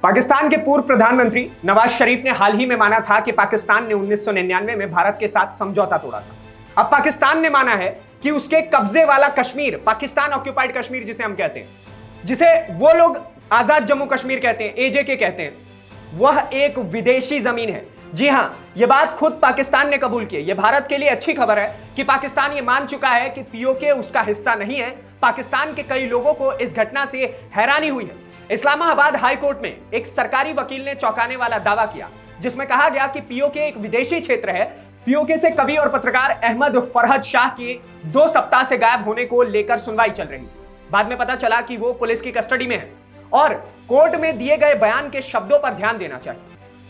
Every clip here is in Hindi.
पाकिस्तान के पूर्व प्रधानमंत्री नवाज शरीफ ने हाल ही में माना था कि पाकिस्तान ने 1999 में भारत के साथ समझौता तोड़ा था। अब पाकिस्तान ने माना है कि उसके कब्जे वाला कश्मीर, पाकिस्तान ऑक्यूपाइड कश्मीर जिसे हम कहते हैं, जिसे वो लोग आजाद जम्मू कश्मीर कहते हैं, एजेके कहते हैं, वह एक विदेशी जमीन है। जी हां, यह बात खुद पाकिस्तान ने कबूल की है। यह भारत के लिए अच्छी खबर है कि पाकिस्तान यह मान चुका है कि पीओके उसका हिस्सा नहीं है। पाकिस्तान के कई लोगों को इस घटना से हैरानी हुई है। इस्लामाबाद हाई कोर्ट में एक सरकारी वकील ने चौंकाने वाला दावा किया, जिसमें कहा गया कि पीओके एक विदेशी क्षेत्र है। पीओके से कवि और पत्रकार अहमद फरहद शाह के 2 सप्ताह से गायब होने को लेकर सुनवाई चल रही। बाद में पता चला कि वो पुलिस की कस्टडी में है और कोर्ट में दिए गए बयान के शब्दों पर ध्यान देना चाहिए।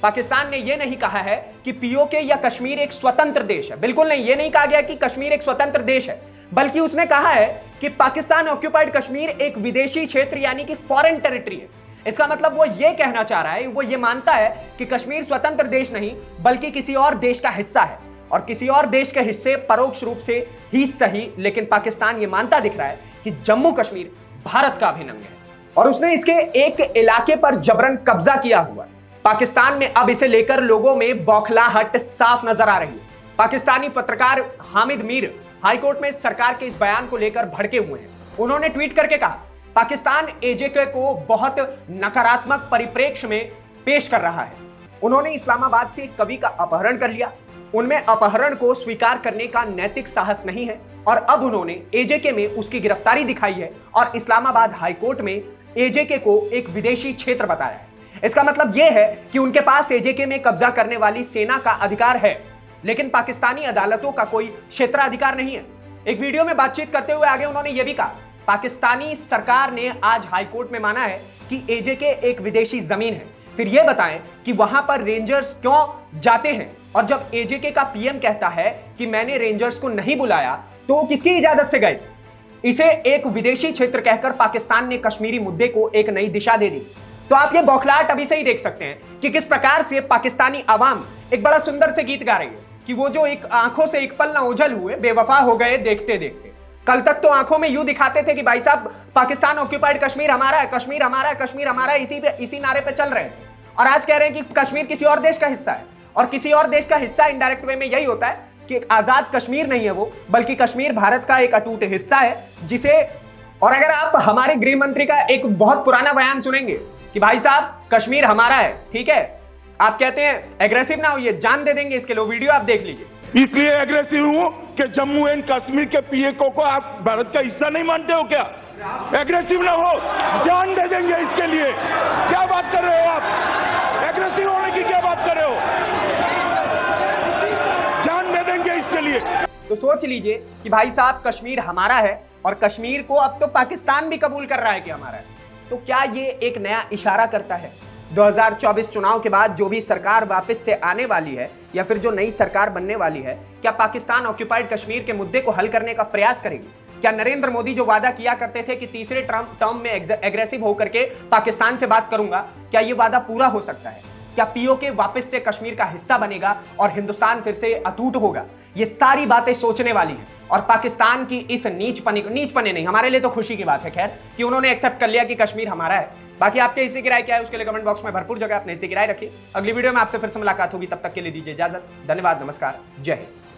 पाकिस्तान ने यह नहीं कहा है कि पीओके या कश्मीर एक स्वतंत्र देश है। बिल्कुल नहीं, यह नहीं कहा गया कि कश्मीर एक स्वतंत्र देश है, बल्कि उसने कहा है कि पाकिस्तान ऑक्यूपाइड कश्मीर एक विदेशी क्षेत्र यानी कि फॉरेन टेरिटरी है। इसका मतलब वो ये कहना चाह रहा है, वो ये मानता है कि कश्मीर स्वतंत्र देश नहीं बल्कि किसी और देश का हिस्सा है, और किसी और देश के हिस्से परोक्ष रूप से ही सही, लेकिन पाकिस्तान ये मानता दिख रहा है कि जम्मू कश्मीर भारत का अभिन्न अंग है और उसने इसके एक इलाके पर जबरन कब्जा किया हुआ है। पाकिस्तान में अब इसे लेकर लोगों में बौखलाहट साफ नजर आ रही है। पाकिस्तानी पत्रकार हामिद मीर हाईकोर्ट में सरकार के इस बयान को लेकर भड़के हुए हैं। उन्होंने ट्वीट करके कहा, पाकिस्तान एजेके को बहुत नकारात्मक परिप्रेक्ष्य में पेश कर रहा है। उन्होंने इस्लामाबाद से एक कवि का अपहरण कर लिया। उनमें अपहरण को स्वीकार करने का नैतिक साहस नहीं है और अब उन्होंने एजेके में उसकी गिरफ्तारी दिखाई है और इस्लामाबाद हाईकोर्ट में एजेके को एक विदेशी क्षेत्र बताया है। इसका मतलब यह है कि उनके पास एजेके में कब्जा करने वाली सेना का अधिकार है, लेकिन पाकिस्तानी अदालतों का कोई क्षेत्राधिकार नहीं है। एक वीडियो में बातचीत करते हुए आगे उन्होंने यह भी कहा, पाकिस्तानी सरकार ने आज हाईकोर्ट में माना है कि एजेके एक विदेशी जमीन है। फिर यह बताएं कि वहां पर रेंजर्स क्यों जाते हैं, और जब एजेके का पीएम कहता है कि मैंने रेंजर्स को नहीं बुलाया तो किसकी इजाजत से गए? इसे एक विदेशी क्षेत्र कहकर पाकिस्तान ने कश्मीरी मुद्दे को एक नई दिशा दे दी। तो आप ये बौखलाहट अभी से ही देख सकते हैं कि किस प्रकार से पाकिस्तानी आवाम एक बड़ा सुंदर से गीत गा रही है कि वो जो एक आंखों से एक पल न ओझल हुए, बेवफा हो गए देखते देखते। कल तक तो आंखों में यूं दिखाते थे कि भाई साहब पाकिस्तान ऑक्यूपाइड कश्मीर हमारा है, कश्मीर हमारा है, कश्मीर हमारा है, इसी नारे पे चल रहे हैं। और आज कह रहे हैं कि कश्मीर किसी और देश का हिस्सा है, और किसी और देश का हिस्सा इनडायरेक्ट वे में यही होता है कि आजाद कश्मीर नहीं है वो, बल्कि कश्मीर भारत का एक अटूट हिस्सा है जिसे। और अगर आप हमारे गृह मंत्री का एक बहुत पुराना बयान सुनेंगे कि भाई साहब कश्मीर हमारा है, ठीक है, आप कहते हैं एग्रेसिव ना होइए, जान दे देंगे इसके लिए, वीडियो आप देख लीजिए। इसलिए एग्रेसिव हूं कि जम्मू एंड कश्मीर के पीएको को आप भारत का हिस्सा नहीं मानते हो क्या? एग्रेसिव ना हो, जान दे देंगे इसके लिए। क्या बात कर रहे हो आप? एग्रेसिव होने की क्या बात कर रहे हो? जान दे देंगे इसके लिए। तो सोच लीजिए कि भाई साहब कश्मीर हमारा है और कश्मीर को अब तो पाकिस्तान भी कबूल कर रहा है कि हमारा है। तो क्या ये एक नया इशारा करता है 2024 चुनाव के बाद जो भी सरकार वापस से आने वाली है या फिर जो नई सरकार बनने वाली है, क्या पाकिस्तान ऑक्यूपाइड कश्मीर के मुद्दे को हल करने का प्रयास करेगी? क्या नरेंद्र मोदी जो वादा किया करते थे कि तीसरे टर्म में एग्रेसिव होकर के पाकिस्तान से बात करूंगा, क्या ये वादा पूरा हो सकता है? क्या पीओके वापस से कश्मीर का हिस्सा बनेगा और हिंदुस्तान फिर से अटूट होगा? ये सारी बातें सोचने वाली हैं और पाकिस्तान की इस नीच पने नहीं, हमारे लिए तो खुशी की बात है खैर कि उन्होंने एक्सेप्ट कर लिया कि कश्मीर हमारा है। बाकी आपके हिस्से की राय क्या है उसके लिए कमेंट बॉक्स में भरपूर जगह अपने हिस्से की राय रखिए। अगली वीडियो में आपसे फिर से मुलाकात होगी, तब तक के लिए दीजिए इजाजत। धन्यवाद, नमस्कार, जय हिंद।